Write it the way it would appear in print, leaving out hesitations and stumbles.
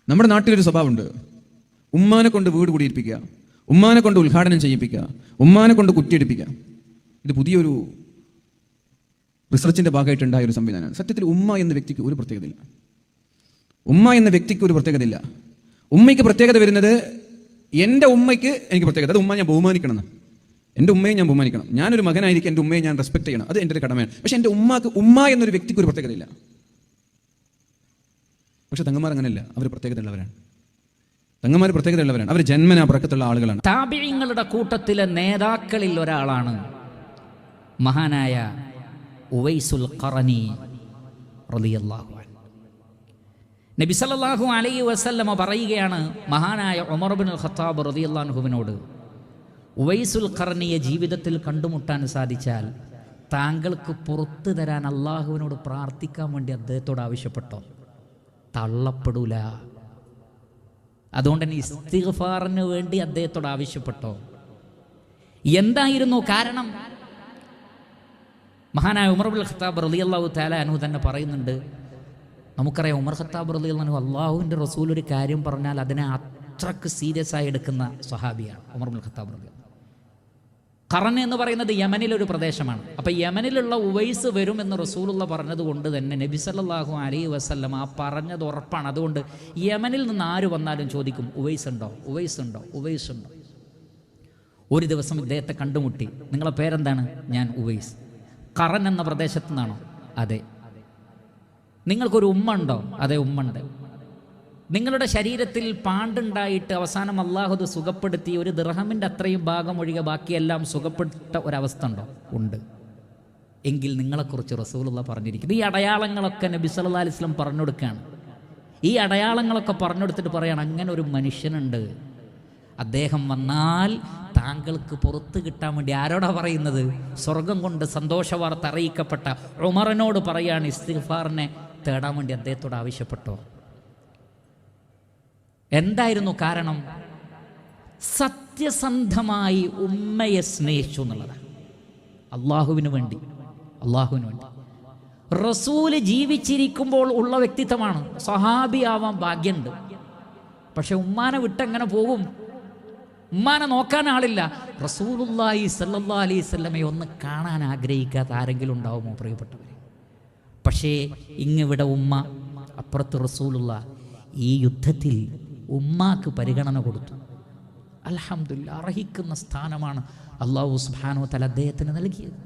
നമ്മുടെ നാട്ടിലൊരു സ്വഭാവമുണ്ട്. ഉമ്മാനെ കൊണ്ട് വീട് കൂടിയിരിപ്പിക്കുക, ഉമ്മാനെ കൊണ്ട് ഉദ്ഘാടനം ചെയ്യിപ്പിക്കുക, ഉമ്മാനെ കൊണ്ട് കുറ്റിയെടുപ്പിക്കുക. ഇത് പുതിയൊരു റിസർച്ചിന്റെ ഭാഗമായിട്ടുണ്ടായ ഒരു സംവിധാനമാണ്. സത്യത്തിൽ ഉമ്മ എന്ന വ്യക്തിക്ക് ഒരു പ്രത്യേകതയില്ല. ഉമ്മ എന്ന വ്യക്തിക്ക് ഒരു പ്രത്യേകതയില്ല. ഉമ്മയ്ക്ക് പ്രത്യേകത വരുന്നത്, എൻ്റെ ഉമ്മയ്ക്ക് എനിക്ക് പ്രത്യേകത, അത് ഉമ്മ ഞാൻ ബഹുമാനിക്കണം. എൻ്റെ ഉമ്മയെ ഞാൻ ബഹുമാനിക്കണം. ഞാനൊരു മകനായിരിക്കും, എൻ്റെ ഉമ്മയെ ഞാൻ റെസ്പെക്ട് ചെയ്യണം. അത് എൻ്റെ ഒരു കടമയാണ്. പക്ഷെ എൻ്റെ ഉമ്മാക്ക്, ഉമ്മ എന്നൊരു വ്യക്തിക്ക് ഒരു പ്രത്യേകതയില്ല. പക്ഷെ തങ്ങന്മാർ അങ്ങനെയല്ല, അവർ പ്രത്യേകതയുള്ളവരാണ്. തങ്ങന്മാർ പ്രത്യേകതയുള്ളവരാണ്. അവർ ജന്മനാ ബറക്കത്തുള്ള ആളുകളാണ്. താബിഈങ്ങളുടെ കൂട്ടത്തിലെ നേതാക്കളിൽ ഒരാളാണ് മഹാനായ ഉവൈസുൽ ഖറനി റളിയല്ലാഹു അൻഹു. നബി സല്ലല്ലാഹു അലൈഹി വസല്ലമ പറയുകയാണ് മഹാനായ ഉമർ ഇബ്നുൽ ഖത്താബ് റളിയല്ലാഹു അൻഹുവിനോട്, ഉവൈസുൽ ഖറനിയെ ജീവിതത്തിൽ കണ്ടുമുട്ടാൻ സാധിച്ചാൽ താങ്കൾക്ക് പുറത്തു തരാൻ അള്ളാഹുവിനോട് പ്രാർത്ഥിക്കാൻ വേണ്ടി അദ്ദേഹത്തോട് ആവശ്യപ്പെട്ടോ. തള്ളപ്പെടൂല. അതുകൊണ്ട് തന്നെ ഇസ്തിഗ്ഫാറിന് വേണ്ടി അദ്ദേഹത്തോട് ആവശ്യപ്പെട്ടോ. എന്തായിരുന്നു കാരണം? മഹാനായ ഉമർ ഇബ്നുൽ ഖത്താബ് റളിയല്ലാഹു തആല അൻഹു തന്നെ പറയുന്നുണ്ട്. നമുക്കറിയാം, ഉമർ ഖത്താബ് റളിയല്ലാഹു അൻഹു അള്ളാഹുവിൻ്റെ റസൂൽ ഒരു കാര്യം പറഞ്ഞാൽ അതിനെ അത്രക്ക് സീരിയസ് ആയി എടുക്കുന്ന സ്വഹാബിയാണ് ഉമർ ഇബ്നുൽ ഖത്താബ് റളിയല്ലാഹു. ഖറൻ എന്ന് പറയുന്നത് യമനിലൊരു പ്രദേശമാണ്. അപ്പം യമനിലുള്ള ഉവൈസ് വരുമെന്ന് റസൂലുള്ള പറഞ്ഞത് കൊണ്ട് തന്നെ നബി സല്ലല്ലാഹു അലൈഹി വസല്ലം ആ പറഞ്ഞത് ഉറപ്പാണ്. അതുകൊണ്ട് യമനിൽ നിന്ന് ആര് വന്നാലും ചോദിക്കും, ഉവൈസ് ഉണ്ടോ, ഉവൈസ് ഉണ്ടോ, ഉവൈസ് ഉണ്ടോ. ഒരു ദിവസം ഇദ്ദേഹത്തെ കണ്ടുമുട്ടി. നിങ്ങളെ പേരെന്താണ്? ഞാൻ ഉവൈസ്. ഖറൻ എന്ന പ്രദേശത്തു നിന്നാണോ? അതെ. നിങ്ങൾക്കൊരു ഉമ്മ ഉണ്ടോ? അതെ, ഉമ്മ ഉണ്ട്. നിങ്ങളുടെ ശരീരത്തിൽ പാണ്ടുണ്ടായിട്ട് അവസാനം അള്ളാഹു സുഖപ്പെടുത്തി ഒരു ദിർഹമിൻ്റെ അത്രയും ഭാഗം ഒഴികെ ബാക്കിയെല്ലാം സുഖപ്പെട്ട ഒരവസ്ഥ ഉണ്ടോ? ഉണ്ട്. എങ്കിൽ നിങ്ങളെക്കുറിച്ച് റസൂലുള്ള പറഞ്ഞിരിക്കുന്നത് ഈ അടയാളങ്ങളൊക്കെ നബി സല്ലല്ലാഹു അലൈഹി വസല്ലം പറഞ്ഞു കൊടുക്കുകയാണ്. ഈ അടയാളങ്ങളൊക്കെ പറഞ്ഞു കൊടുത്തിട്ട് പറയാണ്, അങ്ങനെ ഒരു മനുഷ്യനുണ്ട്, അദ്ദേഹം വന്നാൽ താങ്കൾക്ക് പുറത്ത് കിട്ടാൻ വേണ്ടി. ആരോടാ പറയുന്നത്? സ്വർഗം കൊണ്ട് സന്തോഷ വാർത്ത അറിയിക്കപ്പെട്ട ഉമറിനോട് പറയാണ്, ഇസ്തിഗ്ഫാറിനെ തേടാൻ വേണ്ടി അദ്ദേഹത്തോട് ആവശ്യപ്പെട്ടോ. എന്തായിരുന്നു കാരണം? സത്യസന്ധമായി ഉമ്മയെ സ്നേഹിച്ചു എന്നുള്ളതാണ്. അള്ളാഹുവിന് വേണ്ടി, അള്ളാഹുവിന് വേണ്ടി. റസൂല് ജീവിച്ചിരിക്കുമ്പോൾ ഉള്ള വ്യക്തിത്വമാണ്. സ്വഹാബിയാവാൻ ഭാഗ്യമുണ്ട്. പക്ഷെ ഉമ്മാനെ വിട്ടെങ്ങനെ പോകും? ഉമ്മാനെ നോക്കാൻ ആളില്ല. റസൂലുള്ളാഹി സ്വല്ലല്ലാഹു അലൈഹി വസല്ലമയെ ഒന്ന് കാണാൻ ആഗ്രഹിക്കാത്ത ആരെങ്കിലും ഉണ്ടാവുമോ പ്രിയപ്പെട്ടവരെ? പക്ഷേ ഇങ്ങിവിടെ ഉമ്മ, അപ്പുറത്ത് റസൂലുള്ള. ഈ യുദ്ധത്തിൽ ഉമ്മാക്ക് പരിഗണന കൊടുത്തു. അൽഹംദുലില്ലാഹ്, അർഹിക്കുന്ന സ്ഥാനമാണ് അല്ലാഹു സുബ്ഹാനഹു വ തആല അദ്ദേഹത്തിന് നൽകിയത്.